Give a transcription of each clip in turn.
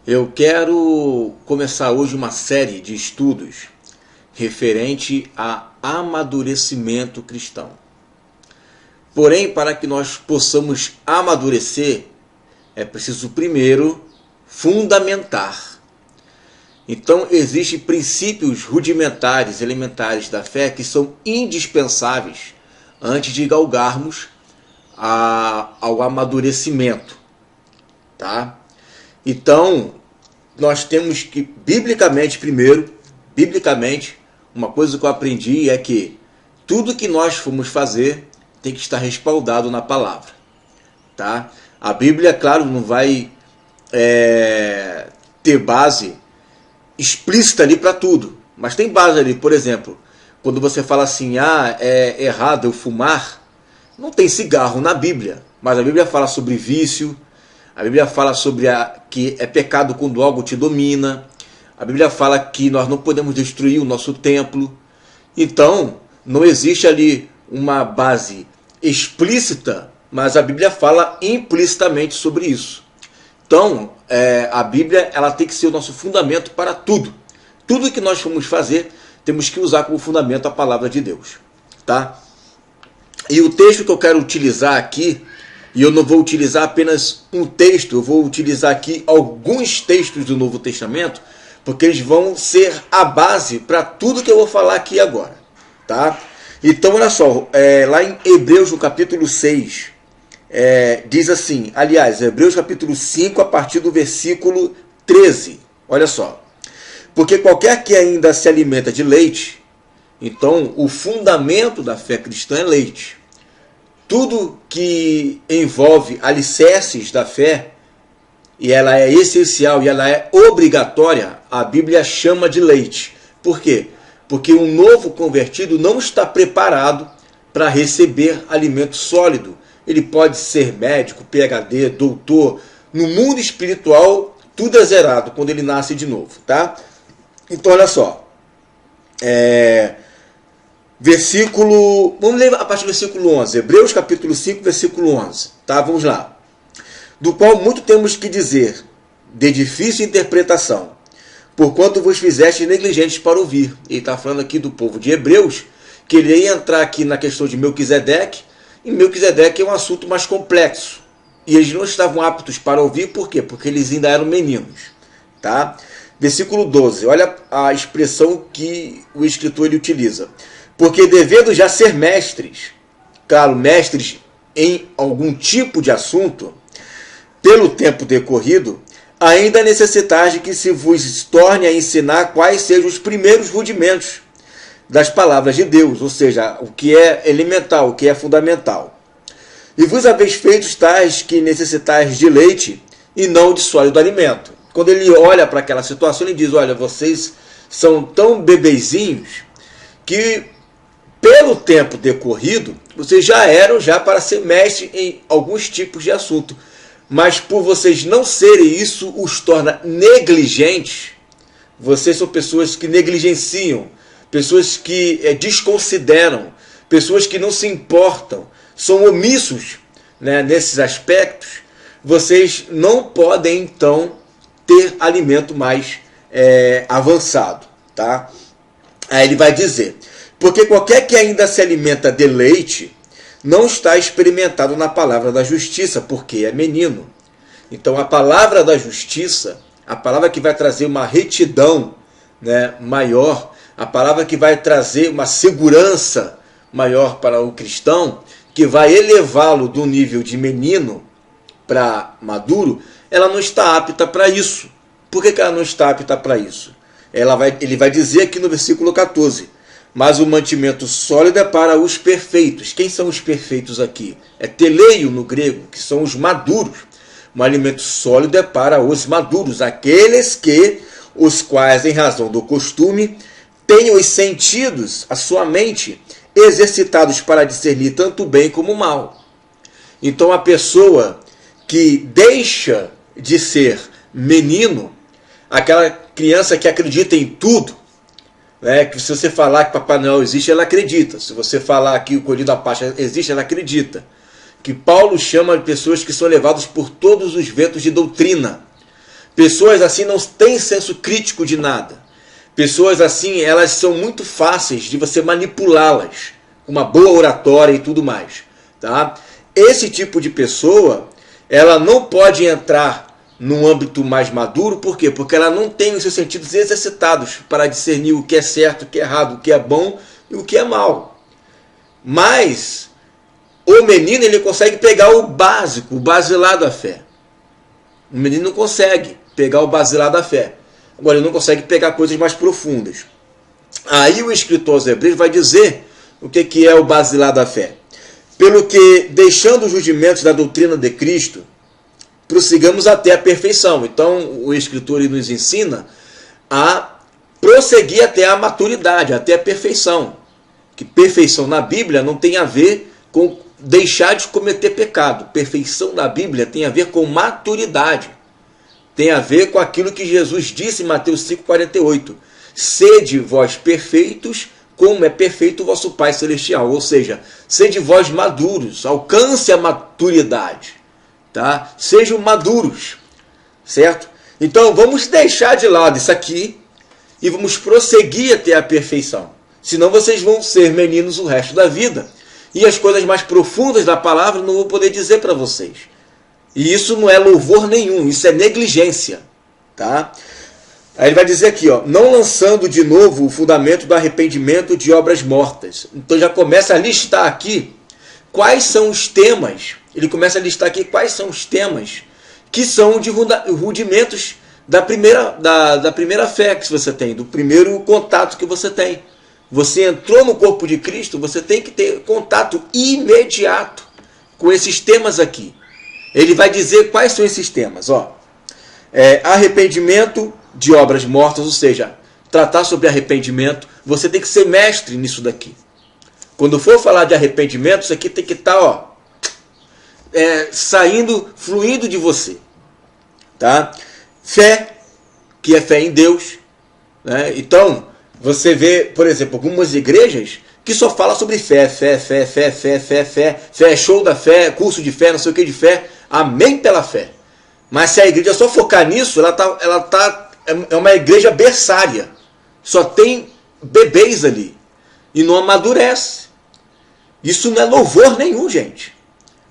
Eu quero começar hoje uma série de estudos referente a amadurecimento cristão. Porém, para que nós possamos amadurecer, é preciso primeiro fundamentar. Então, existem princípios rudimentares, elementares da fé que são indispensáveis antes de galgarmos ao amadurecimento. Tá? Então, nós temos que, biblicamente, uma coisa que eu aprendi é que tudo que nós formos fazer tem que estar respaldado na palavra. Tá? A Bíblia, claro, não vai ter base explícita ali para tudo, mas tem base ali. Por exemplo, quando você fala assim, é errado eu fumar, não tem cigarro na Bíblia, mas a Bíblia fala sobre vício. A Bíblia fala sobre que é pecado quando algo te domina. A Bíblia fala que nós não podemos destruir o nosso templo. Então, não existe ali uma base explícita, mas a Bíblia fala implicitamente sobre isso. Então, a Bíblia ela tem que ser o nosso fundamento para tudo. Tudo que nós formos fazer, temos que usar como fundamento a palavra de Deus. Tá? E o texto que eu quero utilizar aqui, e eu não vou utilizar apenas um texto, eu vou utilizar aqui alguns textos do Novo Testamento, porque eles vão ser a base para tudo que eu vou falar aqui agora. Tá? Então, olha só, lá em Hebreus, no capítulo 6, diz assim, aliás, Hebreus capítulo 5, a partir do versículo 13, olha só. Porque qualquer que ainda se alimenta de leite, então o fundamento da fé cristã é leite. Tudo que envolve alicerces da fé, e ela é essencial e ela é obrigatória, a Bíblia chama de leite. Por quê? Porque um novo convertido não está preparado para receber alimento sólido. Ele pode ser médico, PhD, doutor. No mundo espiritual, tudo é zerado quando ele nasce de novo. Tá? Então, olha só. Vamos ler a partir do versículo 11. Hebreus capítulo 5, versículo 11. Tá? Vamos lá. Do qual muito temos que dizer, de difícil interpretação, porquanto vos fizeste negligentes para ouvir. Ele está falando aqui do povo de Hebreus, que ele ia entrar aqui na questão de Melquisedeque, e Melquisedeque é um assunto mais complexo. E eles não estavam aptos para ouvir, por quê? Porque eles ainda eram meninos. Tá? Versículo 12, olha a expressão que o escritor ele utiliza. Porque devendo já ser mestres, claro, mestres em algum tipo de assunto, pelo tempo decorrido, ainda necessitais de que se vos torne a ensinar quais sejam os primeiros rudimentos das palavras de Deus, ou seja, o que é elemental, o que é fundamental. E vos haveis feito tais que necessitais de leite e não de sólido alimento. Quando ele olha para aquela situação, ele diz, olha, vocês são tão bebezinhos que pelo tempo decorrido, vocês já eram para ser mestre em alguns tipos de assunto. Mas por vocês não serem isso, os torna negligentes. Vocês são pessoas que negligenciam, pessoas que desconsideram, pessoas que não se importam, são omissos, né, nesses aspectos. Vocês não podem, então, ter alimento mais avançado. Tá? Aí ele vai dizer, porque qualquer que ainda se alimenta de leite, não está experimentado na palavra da justiça, porque é menino. Então a palavra da justiça, a palavra que vai trazer uma retidão, né, maior, a palavra que vai trazer uma segurança maior para o cristão, que vai elevá-lo do nível de menino para maduro, ela não está apta para isso. Por que ela não está apta para isso? Ele vai dizer aqui no versículo 14, mas o mantimento sólido é para os perfeitos. Quem são os perfeitos aqui? É teleio no grego, que são os maduros. O alimento sólido é para os maduros, aqueles os quais, em razão do costume, têm os sentidos, a sua mente, exercitados para discernir tanto o bem como o mal. Então a pessoa que deixa de ser menino, aquela criança que acredita em tudo, que se você falar que Papai Noel existe, ela acredita. Se você falar que o Coelhinho da Páscoa existe, ela acredita. Que Paulo chama de pessoas que são levadas por todos os ventos de doutrina. Pessoas assim não têm senso crítico de nada. Pessoas assim, elas são muito fáceis de você manipulá-las, com uma boa oratória e tudo mais. Tá? Esse tipo de pessoa, ela não pode entrar num âmbito mais maduro, por quê? Porque ela não tem os seus sentidos exercitados para discernir o que é certo, o que é errado, o que é bom e o que é mal. Mas o menino, ele consegue pegar o básico, o basilar da fé. O menino não consegue pegar o basilar da fé. Agora, ele não consegue pegar coisas mais profundas. Aí o escritor aos Hebreus vai dizer o que é o basilar da fé. Pelo que, deixando os rudimentos da doutrina de Cristo, prossigamos até a perfeição. Então, o escritor ele nos ensina a prosseguir até a maturidade, até a perfeição. Que perfeição na Bíblia não tem a ver com deixar de cometer pecado. Perfeição na Bíblia tem a ver com maturidade. Tem a ver com aquilo que Jesus disse em Mateus 5,48. Sede vós perfeitos, como é perfeito o vosso Pai Celestial. Ou seja, sede vós maduros, alcance a maturidade. Tá? Sejam maduros, certo? Então vamos deixar de lado isso aqui e vamos prosseguir até a perfeição. Senão vocês vão ser meninos o resto da vida. E as coisas mais profundas da palavra não vou poder dizer para vocês. E isso não é louvor nenhum, isso é negligência. Tá? Aí ele vai dizer aqui, ó, não lançando de novo o fundamento do arrependimento de obras mortas. Então já começa a listar aqui quais são os temas. Ele começa a listar aqui quais são os temas que são de rudimentos da primeira fé que você tem, do primeiro contato que você tem. Você entrou no corpo de Cristo, você tem que ter contato imediato com esses temas aqui. Ele vai dizer quais são esses temas. Ó. Arrependimento de obras mortas, ou seja, tratar sobre arrependimento, você tem que ser mestre nisso daqui. Quando for falar de arrependimento, isso aqui tem que estar saindo, fluindo de você. Tá? Fé, que é fé em Deus. Né? Então, você vê, por exemplo, algumas igrejas que só falam sobre fé, fé, show da fé, curso de fé, não sei o que de fé, amém pela fé. Mas se a igreja só focar nisso, é uma igreja berçária. Só tem bebês ali. E não amadurece. Isso não é louvor nenhum, gente.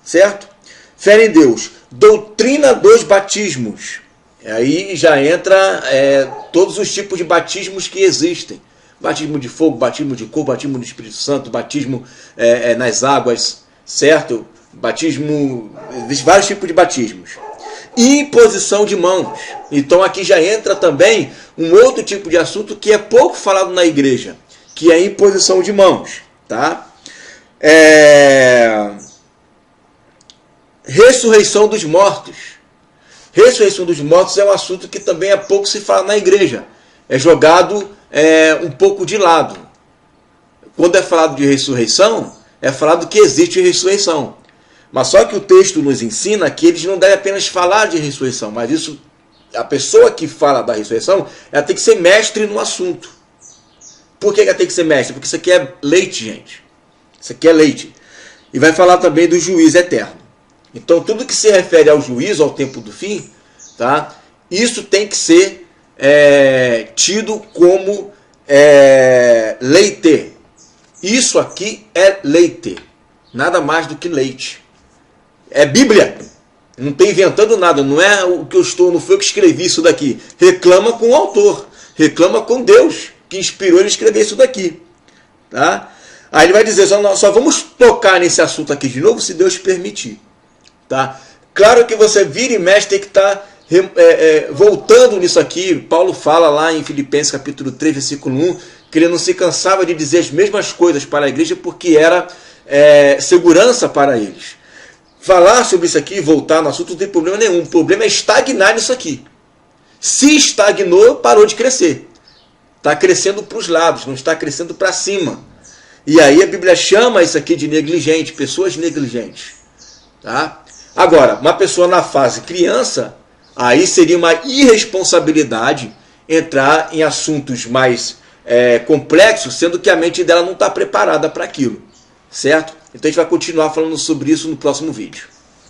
Certo? Fé em Deus. Doutrina dos batismos. Aí já entra todos os tipos de batismos que existem. Batismo de fogo, batismo de cor, batismo do Espírito Santo, batismo nas águas, certo? Batismo, existem vários tipos de batismos. Imposição de mãos. Então aqui já entra também um outro tipo de assunto que é pouco falado na igreja, que é a imposição de mãos. Tá? Ressurreição dos mortos. Ressurreição dos mortos é um assunto que também é pouco se fala na igreja. É jogado um pouco de lado. Quando é falado de ressurreição, é falado que existe ressurreição. Mas só que o texto nos ensina que eles não devem apenas falar de ressurreição, mas isso, a pessoa que fala da ressurreição, ela tem que ser mestre no assunto. Por que ela tem que ser mestre? Porque isso aqui é leite, gente. Isso aqui é leite. E vai falar também do juízo eterno. Então, tudo que se refere ao juízo, ao tempo do fim, tá? Isso tem que ser tido como leite. Isso aqui é leite. Nada mais do que leite. É Bíblia. Não estou inventando nada. Não é o que eu estou, não foi eu que escrevi isso daqui. Reclama com o autor. Reclama com Deus, que inspirou ele a escrever isso daqui. Tá? Aí ele vai dizer, só vamos tocar nesse assunto aqui de novo, se Deus permitir. Tá? Claro que você vira e mexe, tem que estar voltando nisso aqui. Paulo fala lá em Filipenses capítulo 3, versículo 1, que ele não se cansava de dizer as mesmas coisas para a igreja, porque era segurança para eles. Falar sobre isso aqui, voltar no assunto, não tem problema nenhum. O problema é estagnar nisso aqui. Se estagnou, parou de crescer. Está crescendo para os lados, não está crescendo para cima. E aí a Bíblia chama isso aqui de negligente, pessoas negligentes. Tá? Agora, uma pessoa na fase criança, aí seria uma irresponsabilidade entrar em assuntos mais complexos, sendo que a mente dela não está preparada para aquilo. Certo? Então a gente vai continuar falando sobre isso no próximo vídeo.